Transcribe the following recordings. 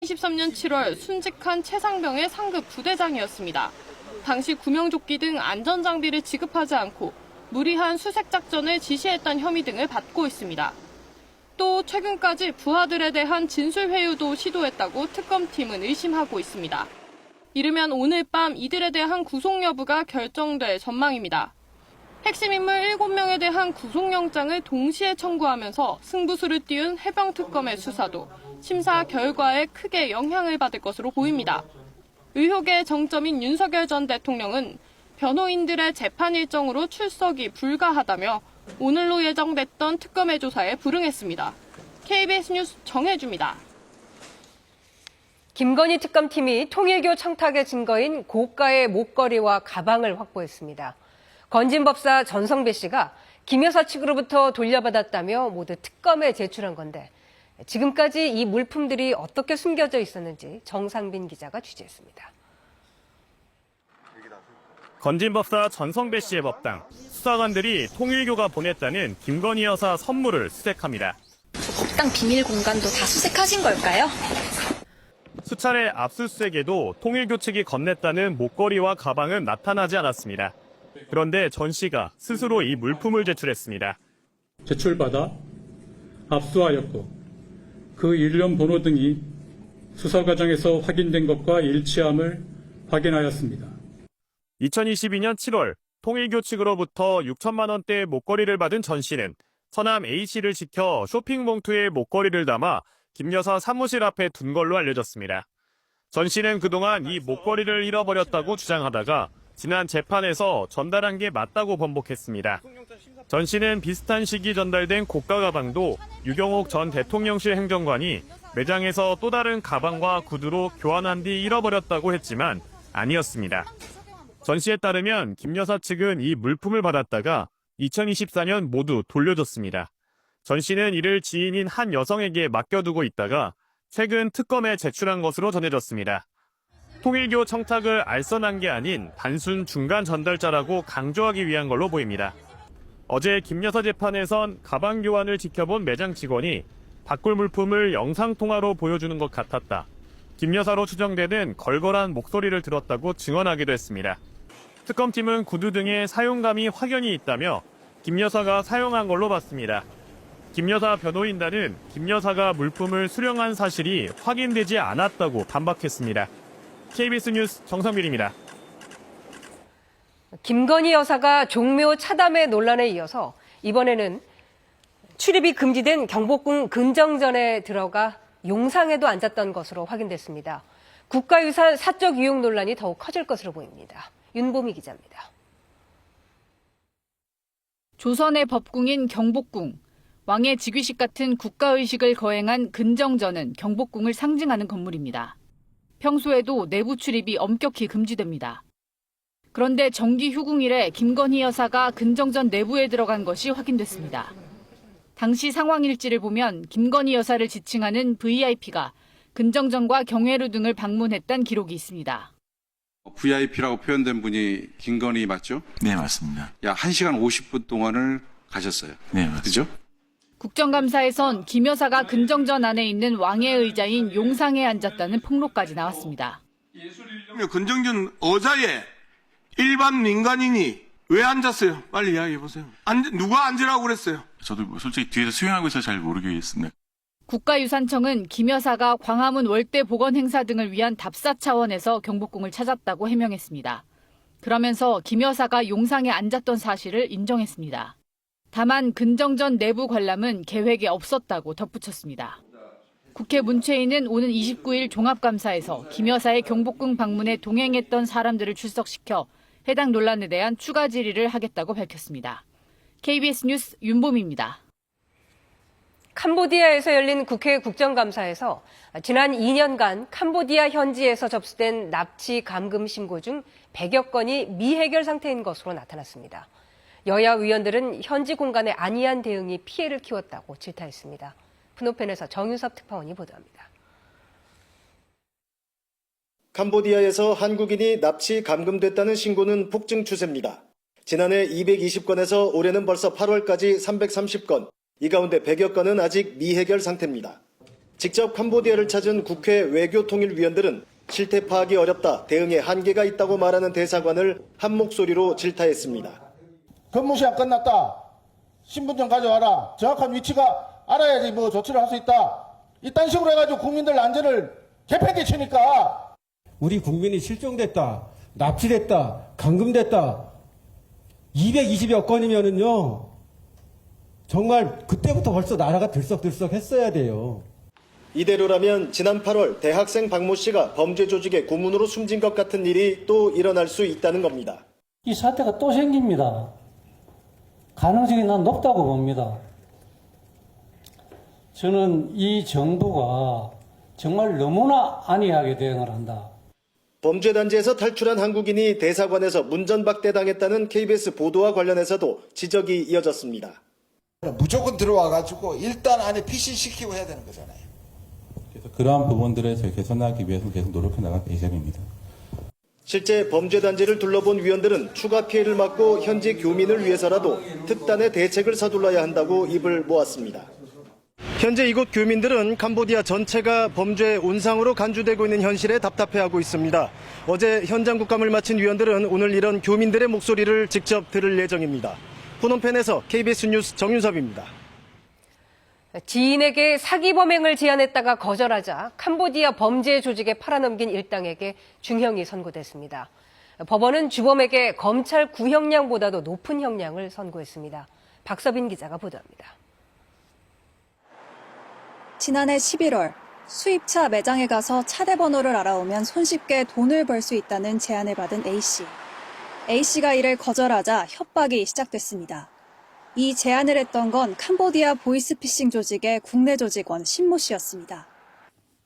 2023년 7월 순직한 최상병의 상급 부대장이었습니다. 당시 구명조끼 등 안전장비를 지급하지 않고 무리한 수색작전을 지시했던 혐의 등을 받고 있습니다. 또 최근까지 부하들에 대한 진술회유도 시도했다고 특검팀은 의심하고 있습니다. 이르면 오늘 밤 이들에 대한 구속 여부가 결정될 전망입니다. 핵심 인물 7명에 대한 구속영장을 동시에 청구하면서 승부수를 띄운 해병특검의 수사도 심사 결과에 크게 영향을 받을 것으로 보입니다. 의혹의 정점인 윤석열 전 대통령은 변호인들의 재판 일정으로 출석이 불가하다며 오늘로 예정됐던 특검의 조사에 불응했습니다. KBS 뉴스 정혜주입니다. 김건희 특검팀이 통일교 청탁의 증거인 고가의 목걸이와 가방을 확보했습니다. 건진법사 전성배 씨가 김 여사 측으로부터 돌려받았다며 모두 특검에 제출한 건데 지금까지 이 물품들이 어떻게 숨겨져 있었는지 정상빈 기자가 취재했습니다. 건진법사 전성배 씨의 법당, 수사관들이 통일교가 보냈다는 김건희 여사 선물을 수색합니다. 법당 비밀 공간도 다 수색하신 걸까요? 수차례 압수수색에도 통일교 측이 건넸다는 목걸이와 가방은 나타나지 않았습니다. 그런데 전 씨가 스스로 이 물품을 제출했습니다. 제출받아 압수하였고 그 일련 번호 등이 수사 과정에서 확인된 것과 일치함을 확인하였습니다. 2022년 7월 통일교 측으로부터 6천만 원대의 목걸이를 받은 전 씨는 서남 A씨를 지켜 쇼핑 봉투에 목걸이를 담아 김 여사 사무실 앞에 둔 걸로 알려졌습니다. 전 씨는 그동안 이 목걸이를 잃어버렸다고 주장하다가 지난 재판에서 전달한 게 맞다고 번복했습니다. 전 씨는 비슷한 시기 전달된 고가 가방도 유경옥 전 대통령실 행정관이 매장에서 또 다른 가방과 구두로 교환한 뒤 잃어버렸다고 했지만 아니었습니다. 전 씨에 따르면 김 여사 측은 이 물품을 받았다가 2024년 모두 돌려줬습니다. 전 씨는 이를 지인인 한 여성에게 맡겨두고 있다가 최근 특검에 제출한 것으로 전해졌습니다. 통일교 청탁을 알선한 게 아닌 단순 중간 전달자라고 강조하기 위한 걸로 보입니다. 어제 김 여사 재판에선 가방 교환을 지켜본 매장 직원이 바꿀 물품을 영상통화로 보여주는 것 같았다. 김 여사로 추정되는 걸걸한 목소리를 들었다고 증언하기도 했습니다. 특검팀은 구두 등의 사용감이 확연히 있다며 김 여사가 사용한 걸로 봤습니다. 김 여사 변호인단은 김 여사가 물품을 수령한 사실이 확인되지 않았다고 반박했습니다. KBS 뉴스 정상빈입니다. 김건희 여사가 종묘 차담의 논란에 이어서 이번에는 출입이 금지된 경복궁 근정전에 들어가 용상에도 앉았던 것으로 확인됐습니다. 국가유산 사적 유용 논란이 더욱 커질 것으로 보입니다. 윤보미 기자입니다. 조선의 법궁인 경복궁, 왕의 즉위식 같은 국가의식을 거행한 근정전은 경복궁을 상징하는 건물입니다. 평소에도 내부 출입이 엄격히 금지됩니다. 그런데 정기 휴궁일에 김건희 여사가 근정전 내부에 들어간 것이 확인됐습니다. 당시 상황 일지를 보면 김건희 여사를 지칭하는 VIP가 근정전과 경회루 등을 방문했다는 기록이 있습니다. VIP라고 표현된 분이 김건희 맞죠? 네, 맞습니다. 약 1시간 50분 동안을 가셨어요. 네, 맞습니다. 그죠? 국정감사에선 김 여사가 근정전 안에 있는 왕의 의자인 용상에 앉았다는 폭로까지 나왔습니다. 근정전 의자에 일반 민간인이 왜 앉았어요? 빨리 이야기해보세요. 누가 앉으라고 그랬어요? 저도 솔직히 뒤에서 수행하고 있어서 잘 모르겠습니다. 국가유산청은 김 여사가 광화문 월대 복원 행사 등을 위한 답사 차원에서 경복궁을 찾았다고 해명했습니다. 그러면서 김 여사가 용상에 앉았던 사실을 인정했습니다. 다만 근정전 내부 관람은 계획에 없었다고 덧붙였습니다. 국회 문체위는 오는 29일 종합감사에서 김 여사의 경복궁 방문에 동행했던 사람들을 출석시켜 해당 논란에 대한 추가 질의를 하겠다고 밝혔습니다. KBS 뉴스 윤보미입니다. 캄보디아에서 열린 국회 국정감사에서 지난 2년간 캄보디아 현지에서 접수된 납치 감금 신고 중 100여 건이 미해결 상태인 것으로 나타났습니다. 여야 의원들은 현지 공간의 안이한 대응이 피해를 키웠다고 질타했습니다. 프노펜에서 정유섭 특파원이 보도합니다. 캄보디아에서 한국인이 납치 감금됐다는 신고는 폭증 추세입니다. 지난해 220건에서 올해는 벌써 8월까지 330건, 이 가운데 100여 건은 아직 미해결 상태입니다. 직접 캄보디아를 찾은 국회 외교통일위원들은 실태 파악이 어렵다, 대응에 한계가 있다고 말하는 대사관을 한 목소리로 질타했습니다. 근무 시간 끝났다. 신분증 가져와라. 정확한 위치가 알아야지 뭐 조치를 할 수 있다. 이딴 식으로 해가지고 국민들 안전을 개팽개치니까. 우리 국민이 실종됐다, 납치됐다, 감금됐다. 220여 건이면은요. 정말 그때부터 벌써 나라가 들썩들썩 했어야 돼요. 이대로라면 지난 8월 대학생 박모 씨가 범죄 조직의 고문으로 숨진 것 같은 일이 또 일어날 수 있다는 겁니다. 이 사태가 또 생깁니다. 가능성이 난 높다고 봅니다. 저는 이 정부가 정말 너무나 안이하게 대응을 한다. 범죄단지에서 탈출한 한국인이 대사관에서 문전박대당했다는 KBS 보도와 관련해서도 지적이 이어졌습니다. 무조건 들어와가지고 일단 안에 피신시키고 해야 되는 거잖아요. 그래서 그러한 부분들을 저희 개선하기 위해서 계속 노력해 나갈 예정입니다. 실제 범죄단지를 둘러본 위원들은 추가 피해를 막고 현지 교민을 위해서라도 특단의 대책을 서둘러야 한다고 입을 모았습니다. 현재 이곳 교민들은 캄보디아 전체가 범죄의 온상으로 간주되고 있는 현실에 답답해하고 있습니다. 어제 현장 국감을 마친 위원들은 오늘 이런 교민들의 목소리를 직접 들을 예정입니다. 푸놈펜에서 KBS 뉴스 정윤섭입니다. 지인에게 사기 범행을 제안했다가 거절하자 캄보디아 범죄 조직에 팔아넘긴 일당에게 중형이 선고됐습니다. 법원은 주범에게 검찰 구형량보다도 높은 형량을 선고했습니다. 박서빈 기자가 보도합니다. 지난해 11월 수입차 매장에 가서 차대 번호를 알아오면 손쉽게 돈을 벌 수 있다는 제안을 받은 A씨. A씨가 이를 거절하자 협박이 시작됐습니다. 이 제안을 했던 건 캄보디아 보이스피싱 조직의 국내 조직원 신모 씨였습니다.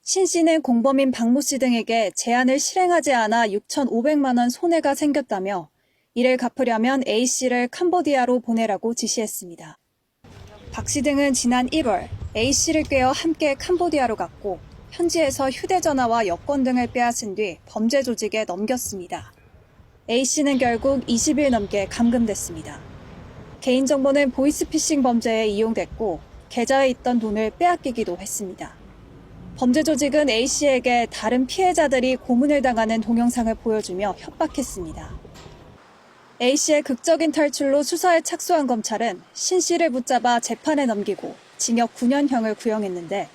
신 씨는 공범인 박모 씨 등에게 제안을 실행하지 않아 6,500만 원 손해가 생겼다며 이를 갚으려면 A 씨를 캄보디아로 보내라고 지시했습니다. 박 씨 등은 지난 1월 A 씨를 꿰어 함께 캄보디아로 갔고 현지에서 휴대전화와 여권 등을 빼앗은 뒤 범죄 조직에 넘겼습니다. A 씨는 결국 20일 넘게 감금됐습니다. 개인정보는 보이스피싱 범죄에 이용됐고 계좌에 있던 돈을 빼앗기기도 했습니다. 범죄 조직은 A 씨에게 다른 피해자들이 고문을 당하는 동영상을 보여주며 협박했습니다. A 씨의 극적인 탈출로 수사에 착수한 검찰은 신 씨를 붙잡아 재판에 넘기고 징역 9년형을 구형했는데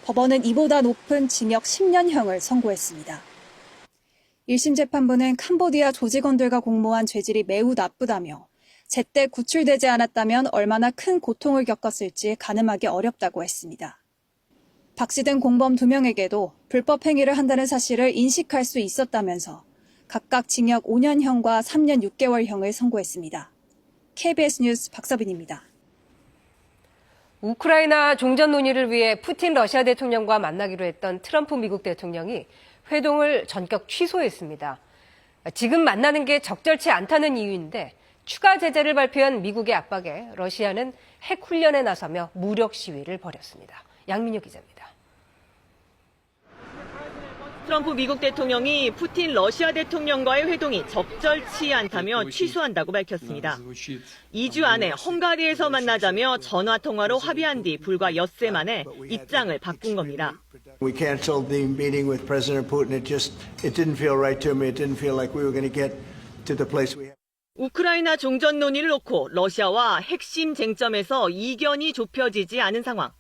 법원은 이보다 높은 징역 10년형을 선고했습니다. 1심 재판부는 캄보디아 조직원들과 공모한 죄질이 매우 나쁘다며 제때 구출되지 않았다면 얼마나 큰 고통을 겪었을지 가늠하기 어렵다고 했습니다. 박 씨 등 공범 2명에게도 불법 행위를 한다는 사실을 인식할 수 있었다면서 각각 징역 5년형과 3년 6개월형을 선고했습니다. KBS 뉴스 박서빈입니다. 우크라이나 종전 논의를 위해 푸틴 러시아 대통령과 만나기로 했던 트럼프 미국 대통령이 회동을 전격 취소했습니다. 지금 만나는 게 적절치 않다는 이유인데 추가 제재를 발표한 미국의 압박에 러시아는 핵 훈련에 나서며 무력 시위를 벌였습니다. 양민혁 기자입니다. 트럼프 미국 대통령이 푸틴 러시아 대통령과의 회동이 적절치 않다며 취소한다고 밝혔습니다. 2주 안에 헝가리에서 만나자며 전화통화로 합의한 뒤 불과 엿새 만에 입장을 바꾼 겁니다. We canceled the meeting with President Putin. It didn't feel right to me. It didn't feel like we were going to get to the place we have. 우크라이나 종전 논의를 놓고 러시아와 핵심 쟁점에서 이견이 좁혀지지 않은 상황.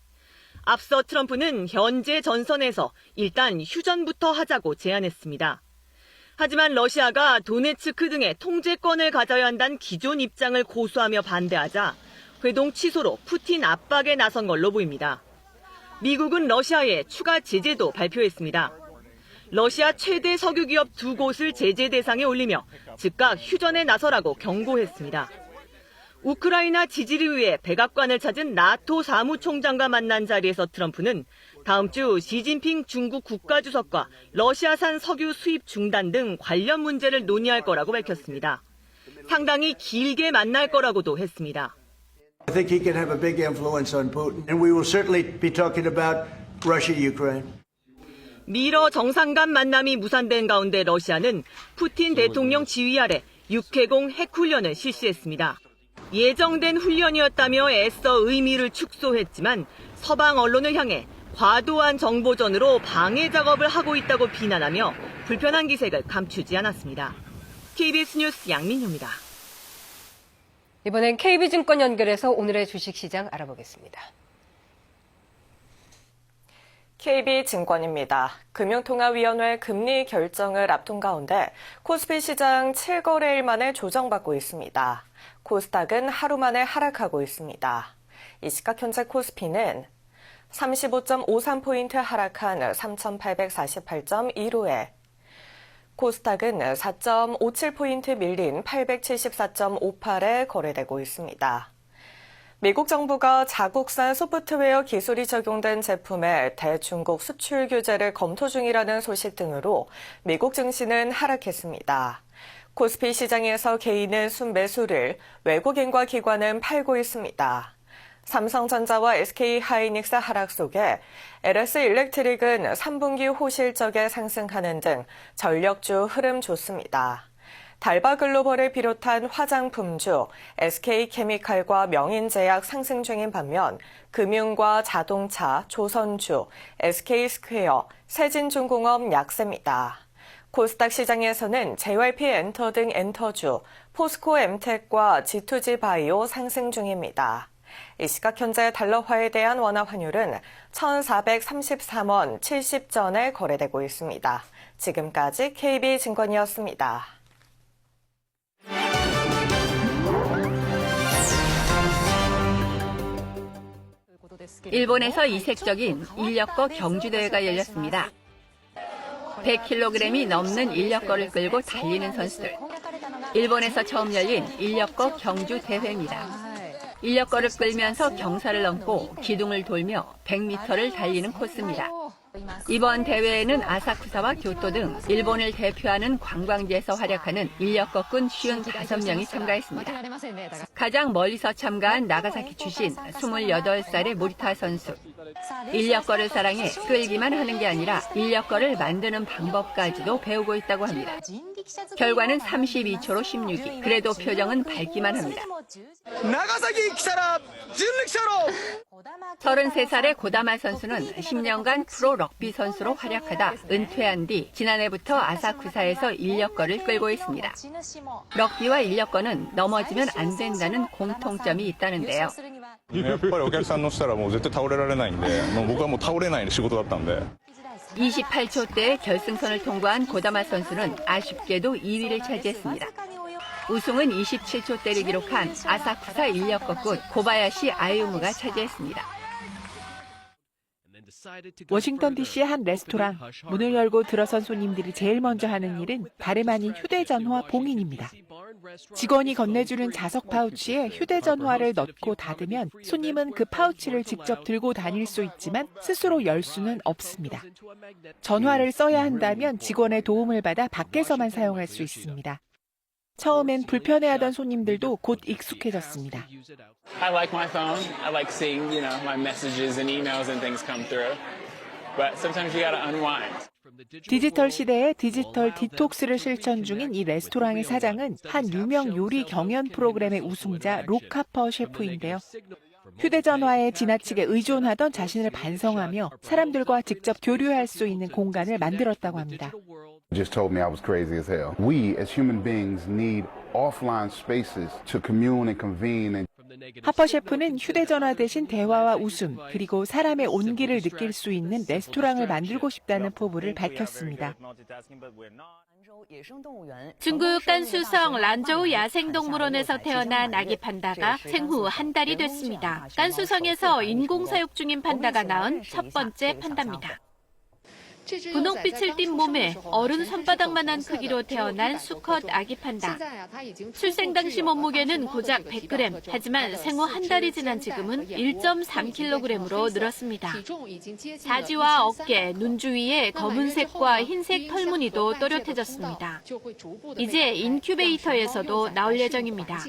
앞서 트럼프는 현재 전선에서 일단 휴전부터 하자고 제안했습니다. 하지만 러시아가 도네츠크 등의 통제권을 가져야 한다는 기존 입장을 고수하며 반대하자 회동 취소로 푸틴 압박에 나선 걸로 보입니다. 미국은 러시아에 추가 제재도 발표했습니다. 러시아 최대 석유기업 2곳을 제재 대상에 올리며 즉각 휴전에 나서라고 경고했습니다. 우크라이나 지지를 위해 백악관을 찾은 나토 사무총장과 만난 자리에서 트럼프는 다음 주 시진핑 중국 국가주석과 러시아산 석유 수입 중단 등 관련 문제를 논의할 거라고 밝혔습니다. 상당히 길게 만날 거라고도 했습니다. I think he can have a big influence on Putin, and we will certainly be talking about Russia, Ukraine. 미러 정상 간 만남이 무산된 가운데 러시아는 푸틴 대통령 지휘 아래 육해공 핵훈련을 실시했습니다. 예정된 훈련이었다며 애써 의미를 축소했지만 서방 언론을 향해 과도한 정보전으로 방해 작업을 하고 있다고 비난하며 불편한 기색을 감추지 않았습니다. KBS 뉴스 양민효입니다. 이번엔 KB증권 연결해서 오늘의 주식시장 알아보겠습니다. KB증권입니다. 금융통화위원회 금리 결정을 앞둔 가운데 코스피 시장 7거래일 만에 조정받고 있습니다. 코스닥은 하루 만에 하락하고 있습니다. 이 시각 현재 코스피는 35.53포인트 하락한 3,848.15에 코스닥은 4.57포인트 밀린 874.58에 거래되고 있습니다. 미국 정부가 자국산 소프트웨어 기술이 적용된 제품의 대중국 수출 규제를 검토 중이라는 소식 등으로 미국 증시는 하락했습니다. 코스피 시장에서 개인은 순매수를, 외국인과 기관은 팔고 있습니다. 삼성전자와 SK하이닉스 하락 속에 LS일렉트릭은 3분기 호실적에 상승하는 등 전력주 흐름 좋습니다. 달바글로벌을 비롯한 화장품주, SK케미칼과 명인제약 상승 중인 반면 금융과 자동차, 조선주, SK스퀘어, 세진중공업 약세입니다. 코스닥 시장에서는 JYP엔터 등 엔터주, 포스코엠텍과 G2G바이오 상승 중입니다. 이 시각 현재 달러화에 대한 원화 환율은 1,433원 70전에 거래되고 있습니다. 지금까지 KB증권이었습니다. 일본에서 이색적인 인력거 경주대회가 열렸습니다. 100kg이 넘는 인력거를 끌고 달리는 선수들. 일본에서 처음 열린 인력거 경주 대회입니다. 인력거를 끌면서 경사를 넘고 기둥을 돌며 100m를 달리는 코스입니다. 이번 대회에는 아사쿠사와 교토 등 일본을 대표하는 관광지에서 활약하는 인력거꾼 55명이 참가했습니다. 가장 멀리서 참가한 나가사키 출신 28살의 모리타 선수. 인력거를 사랑해 끌기만 하는 게 아니라 인력거를 만드는 방법까지도 배우고 있다고 합니다. 결과는 32초로 16위. 그래도 표정은 밝기만 합니다. 33살의 고다마 선수는 10년간 프로 럭비 선수로 활약하다 은퇴한 뒤 지난해부터 아사쿠사에서 인력거를 끌고 있습니다. 럭비와 인력거는 넘어지면 안 된다는 공통점이 있다는데요. 28초대의 결승선을 통과한 고다마 선수는 아쉽게도 2위를 차지했습니다. 우승은 27초대를 기록한 아사쿠사 인력거꾼 고바야시 아유무가 차지했습니다. 워싱턴 DC의 한 레스토랑. 문을 열고 들어선 손님들이 제일 먼저 하는 일은 다름 아닌 휴대전화 봉인입니다. 직원이 건네주는 자석 파우치에 휴대전화를 넣고 닫으면 손님은 그 파우치를 직접 들고 다닐 수 있지만 스스로 열 수는 없습니다. 전화를 써야 한다면 직원의 도움을 받아 밖에서만 사용할 수 있습니다. 처음엔 불편해하던 손님들도 곧 익숙해졌습니다. I like my phone. I like seeing, my messages and emails and things come through. But sometimes you gotta unwind. 디지털 시대에 디지털 디톡스를 실천 중인 이 레스토랑의 사장은 한 유명 요리 경연 프로그램의 우승자 록하퍼 셰프인데요. 휴대전화에 지나치게 의존하던 자신을 반성하며 사람들과 직접 교류할 수 있는 공간을 만들었다고 합니다. Just told me I was crazy as hell. We as human beings need offline spaces to commune and convene and 하퍼 셰프는 휴대전화 대신 대화와 웃음, 그리고 사람의 온기를 느낄 수 있는 레스토랑을 만들고 싶다는 포부를 밝혔습니다. 중국 간수성 란저우 야생동물원에서 태어난 아기 판다가 생후 한 달이 됐습니다. 간수성에서 인공사육 중인 판다가 낳은 첫 번째 판다입니다. 분홍빛을 띤 몸에 어른 손바닥만한 크기로 태어난 수컷 아기 판다. 출생 당시 몸무게는 고작 100g, 하지만 생후 한 달이 지난 지금은 1.3kg으로 늘었습니다. 사지와 어깨, 눈 주위에 검은색과 흰색 털무늬도 또렷해졌습니다. 이제 인큐베이터에서도 나올 예정입니다.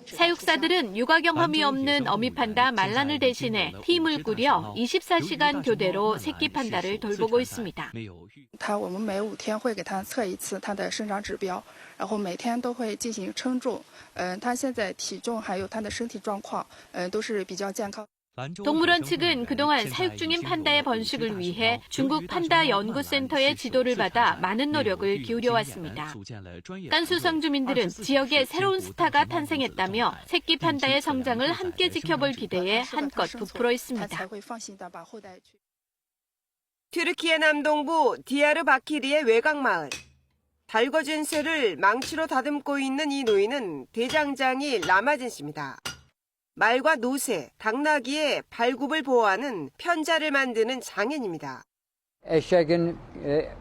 사육사들은 육아 경험이 없는 어미 판다 말란을 대신해 팀을 꾸려 24시간 교대로 새끼 판다를 돌보고 있습니다. 我们每5天会给它测一次它的生长指标，然后每天都会进行称重。它现在体重还有它的身体状况，都是比较健康。 동물원 측은 그동안 사육 중인 판다의 번식을 위해 중국 판다 연구센터의 지도를 받아 많은 노력을 기울여왔습니다. 깐수성 주민들은 지역에 새로운 스타가 탄생했다며 새끼 판다의 성장을 함께 지켜볼 기대에 한껏 부풀어 있습니다. 튀르키예 남동부 디야르바키리의 외곽마을. 달궈진 쇠를 망치로 다듬고 있는 이 노인은 대장장이 라마진 씨입니다. 말과 노새, 당나귀의 발굽을 보호하는 편자를 만드는 장인입니다. Eşeğin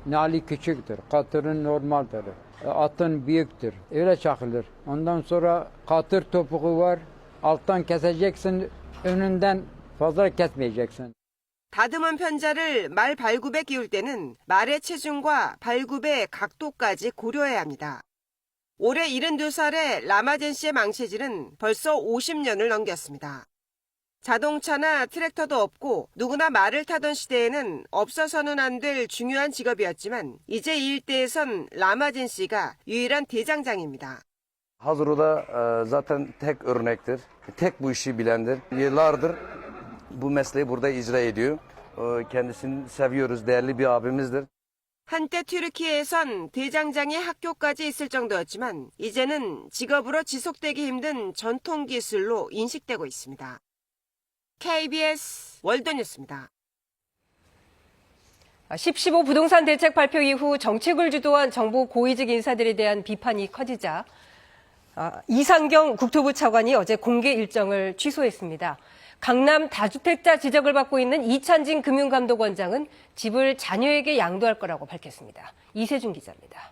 nali küçüktür, katırın normaldir, atın büyüktür. Öyle çakılır. Ondan sonra katır topuğu var, alttan keseceksin, önünden fazla kesmeyeceksin. 다듬은 편자를 말 발굽에 끼울 때는 말의 체중과 발굽의 각도까지 고려해야 합니다. 올해 72살의 라마젠 씨의 망치질은 벌써 50년을 넘겼습니다. 자동차나 트랙터도 없고 누구나 말을 타던 시대에는 없어서는 안 될 중요한 직업이었지만 ize 이 일대에선 라마젠 씨가 유일한 대장장입니다. Hazır o da zaten tek örnektir. Tek bu işi bilendir. Yıllardır bu mesleği burada icra ediyor. Kendisini seviyoruz, değerli bir abimizdir. 한때 튀르키예에선 대장장이 학교까지 있을 정도였지만 이제는 직업으로 지속되기 힘든 전통 기술로 인식되고 있습니다. KBS 월드뉴스입니다. 10.15 부동산 대책 발표 이후 정책을 주도한 정부 고위직 인사들에 대한 비판이 커지자 이상경 국토부 차관이 어제 공개 일정을 취소했습니다. 강남 다주택자 지적을 받고 있는 이찬진 금융감독원장은 집을 자녀에게 양도할 거라고 밝혔습니다. 이세준 기자입니다.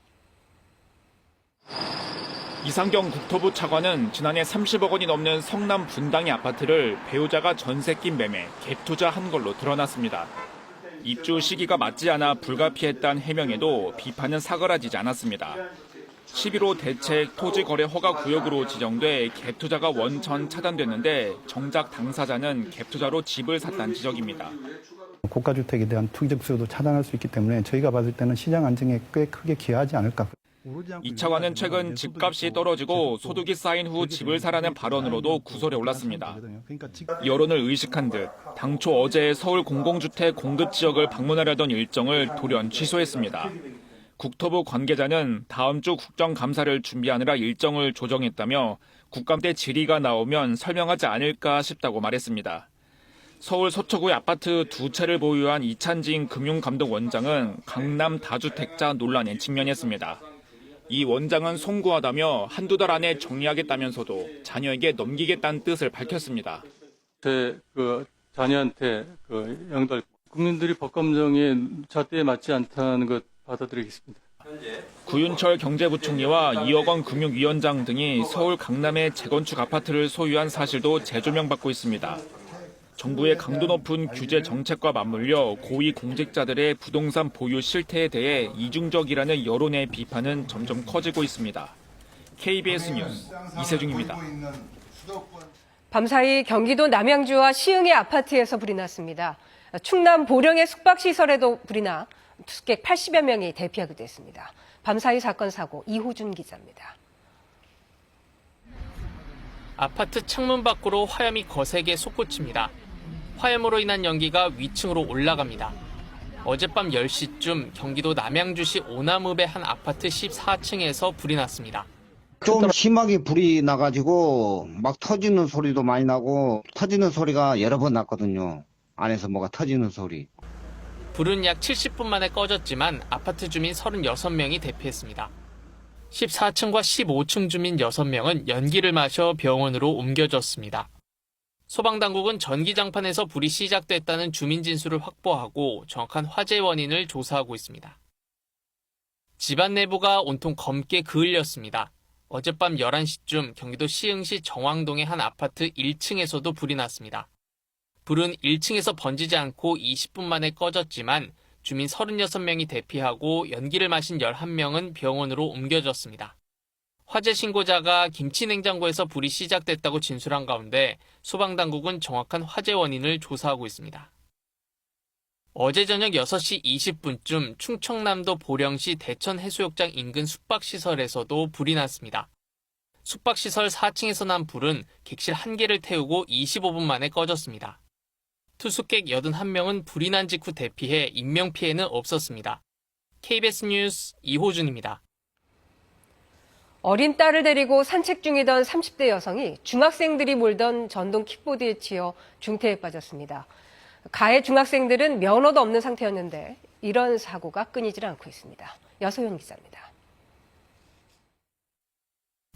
이상경 국토부 차관은 지난해 30억 원이 넘는 성남 분당의 아파트를 배우자가 전세 낀 매매, 갭 투자한 걸로 드러났습니다. 입주 시기가 맞지 않아 불가피했다는 해명에도 비판은 사그라지지 않았습니다. 11호 대책 토지거래 허가 구역으로 지정돼 갭 투자가 원천 차단됐는데 정작 당사자는 갭 투자로 집을 샀다는 지적입니다. 고가주택에 대한 투기적 수요도 차단할 수 있기 때문에 저희가 봤을 때는 시장 안정에 꽤 크게 기여하지 않을까. 이 차관은 최근 집값이 떨어지고 소득이 쌓인 후 집을 사라는 발언으로도 구설에 올랐습니다. 여론을 의식한 듯 당초 어제 서울 공공주택 공급 지역을 방문하려던 일정을 돌연 취소했습니다. 국토부 관계자는 다음 주 국정감사를 준비하느라 일정을 조정했다며 국감 때 질의가 나오면 설명하지 않을까 싶다고 말했습니다. 서울 서초구의 아파트 2채를 보유한 이찬진 금융감독원장은 강남 다주택자 논란에 직면했습니다. 이 원장은 송구하다며 한두 달 안에 정리하겠다면서도 자녀에게 넘기겠다는 뜻을 밝혔습니다. 제 자녀한테 양도할 국민들이 법감정에 잣대에 맞지 않다는 것 받아들이겠습니다. 구윤철 경제부총리와 2억 원 금융위원장 등이 서울 강남의 재건축 아파트를 소유한 사실도 재조명받고 있습니다. 정부의 강도 높은 규제 정책과 맞물려 고위 공직자들의 부동산 보유 실태에 대해 이중적이라는 여론의 비판은 점점 커지고 있습니다. KBS 뉴스 이세중입니다. 밤사이 경기도 남양주와 시흥의 아파트에서 불이 났습니다. 충남 보령의 숙박시설에도 불이 나 투숙객 80여 명이 대피하기도 했습니다. 밤사이 사건 사고 이호준 기자입니다. 아파트 창문 밖으로 화염이 거세게 솟구칩니다. 화염으로 인한 연기가 위층으로 올라갑니다. 어젯밤 10시쯤 경기도 남양주시 오나무배 한 아파트 14층에서 불이 났습니다. 좀 심하게 불이 나가지고 막 터지는 소리도 많이 나고 터지는 소리가 여러 번 났거든요. 안에서 뭐가 터지는 소리. 불은 약 70분 만에 꺼졌지만 아파트 주민 36명이 대피했습니다. 14층과 15층 주민 6명은 연기를 마셔 병원으로 옮겨졌습니다. 소방당국은 전기장판에서 불이 시작됐다는 주민 진술을 확보하고 정확한 화재 원인을 조사하고 있습니다. 집안 내부가 온통 검게 그을렸습니다. 어젯밤 11시쯤 경기도 시흥시 정왕동의 한 아파트 1층에서도 불이 났습니다. 불은 1층에서 번지지 않고 20분 만에 꺼졌지만 주민 36명이 대피하고 연기를 마신 11명은 병원으로 옮겨졌습니다. 화재 신고자가 김치냉장고에서 불이 시작됐다고 진술한 가운데 소방당국은 정확한 화재 원인을 조사하고 있습니다. 어제 저녁 6시 20분쯤 충청남도 보령시 대천해수욕장 인근 숙박시설에서도 불이 났습니다. 숙박시설 4층에서 난 불은 객실 1개를 태우고 25분 만에 꺼졌습니다. 투숙객 81명은 불이 난 직후 대피해 인명피해는 없었습니다. KBS 뉴스 이호준입니다. 어린 딸을 데리고 산책 중이던 30대 여성이 중학생들이 몰던 전동 킥보드에 치여 중태에 빠졌습니다. 가해 중학생들은 면허도 없는 상태였는데 이런 사고가 끊이질 않고 있습니다. 여소연 기자입니다.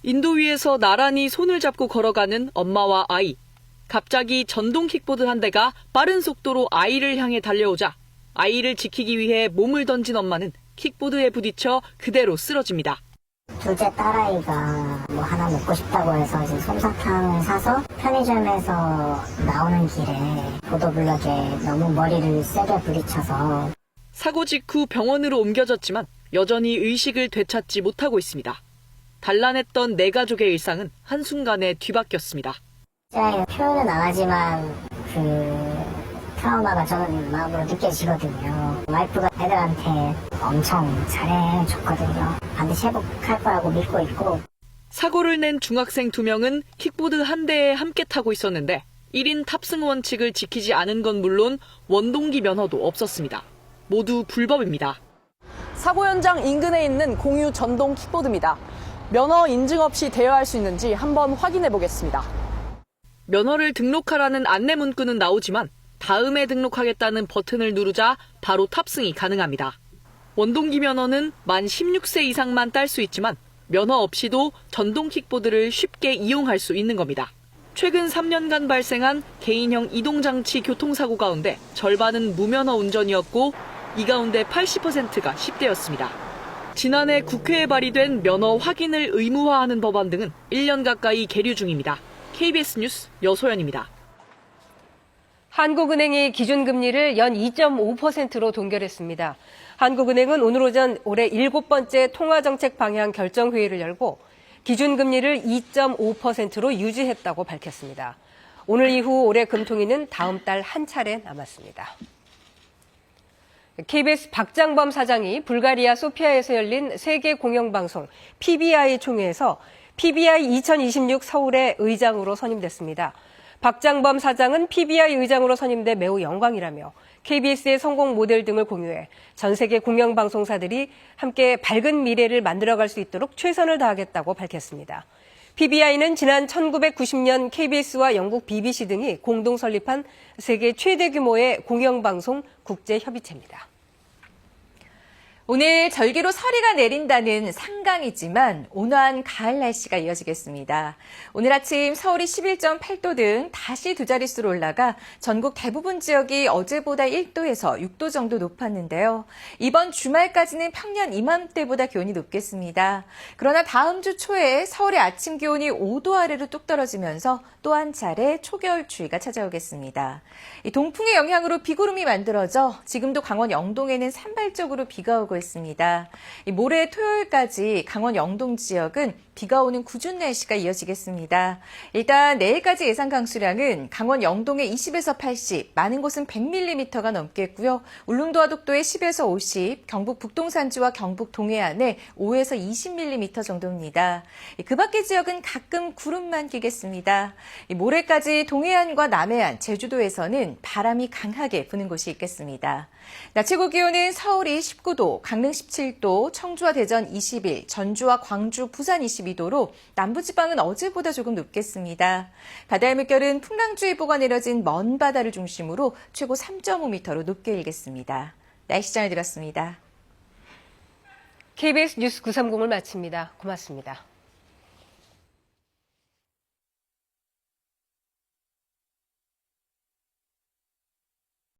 인도 위에서 나란히 손을 잡고 걸어가는 엄마와 아이. 갑자기 전동 킥보드 한 대가 빠른 속도로 아이를 향해 달려오자 아이를 지키기 위해 몸을 던진 엄마는 킥보드에 부딪혀 그대로 쓰러집니다. 둘째 딸아이가 뭐 하나 먹고 싶다고 해서 이제 솜사탕을 사서 편의점에서 나오는 길에 보도블럭에 너무 머리를 세게 부딪혀서 사고 직후 병원으로 옮겨졌지만 여전히 의식을 되찾지 못하고 있습니다. 단란했던 네 가족의 일상은 한순간에 뒤바뀌었습니다. 제가 표현은 안 하지만 트라우마가 저는 마음으로 느껴지거든요. 와이프가 애들한테 엄청 잘해줬거든요. 반드시 회복할 거라고 믿고 있고. 사고를 낸 중학생 2명은 킥보드 한 대에 함께 타고 있었는데 1인 탑승 원칙을 지키지 않은 건 물론 원동기 면허도 없었습니다. 모두 불법입니다. 사고 현장 인근에 있는 공유 전동 킥보드입니다. 면허 인증 없이 대여할 수 있는지 한번 확인해 보겠습니다. 면허를 등록하라는 안내 문구는 나오지만 다음에 등록하겠다는 버튼을 누르자 바로 탑승이 가능합니다. 원동기 면허는 만 16세 이상만 딸 수 있지만 면허 없이도 전동 킥보드를 쉽게 이용할 수 있는 겁니다. 최근 3년간 발생한 개인형 이동장치 교통사고 가운데 절반은 무면허 운전이었고 이 가운데 80%가 10대였습니다. 지난해 국회에 발의된 면허 확인을 의무화하는 법안 등은 1년 가까이 계류 중입니다. KBS 뉴스 여소연입니다. 한국은행이 기준금리를 연 2.5%로 동결했습니다. 한국은행은 오늘 오전 올해 7번째 통화정책 방향 결정회의를 열고 기준금리를 2.5%로 유지했다고 밝혔습니다. 오늘 이후 올해 금통위는 다음 달 한 차례 남았습니다. KBS 박장범 사장이 불가리아 소피아에서 열린 세계 공영방송 PBI 총회에서 PBI 2026 서울의 의장으로 선임됐습니다. 박장범 사장은 PBI 의장으로 선임돼 매우 영광이라며 KBS의 성공 모델 등을 공유해 전 세계 공영방송사들이 함께 밝은 미래를 만들어갈 수 있도록 최선을 다하겠다고 밝혔습니다. PBI는 지난 1990년 KBS와 영국 BBC 등이 공동 설립한 세계 최대 규모의 공영방송 국제협의체입니다. 오늘 절기로 서리가 내린다는 상강이지만 온화한 가을 날씨가 이어지겠습니다. 오늘 아침 서울이 11.8도 등 다시 두 자릿수로 올라가 전국 대부분 지역이 어제보다 1도에서 6도 정도 높았는데요. 이번 주말까지는 평년 이맘때보다 기온이 높겠습니다. 그러나 다음 주 초에 서울의 아침 기온이 5도 아래로 뚝 떨어지면서 또 한 차례 초겨울 추위가 찾아오겠습니다. 이 동풍의 영향으로 비구름이 만들어져 지금도 강원 영동에는 산발적으로 비가 오고 있습니다. 모레 토요일까지 강원 영동 지역은 비가 오는 궂은 날씨가 이어지겠습니다. 일단 내일까지 예상 강수량은 강원 영동에 20에서 80, 많은 곳은 100mm가 넘겠고요. 울릉도와 독도에 10에서 50, 경북 북동산지와 경북 동해안에 5에서 20mm 정도입니다. 그 밖의 지역은 가끔 구름만 끼겠습니다. 모레까지 동해안과 남해안, 제주도에서는 바람이 강하게 부는 곳이 있겠습니다. 낮 최고 기온은 서울이 19도, 강릉 17도, 청주와 대전 21, 전주와 광주, 부산 22도로 남부지방은 어제보다 조금 높겠습니다. 바다의 물결은 풍랑주의보가 내려진 먼 바다를 중심으로 최고 3.5m로 높게 일겠습니다. 날씨 전해드렸습니다. KBS 뉴스 930을 마칩니다. 고맙습니다.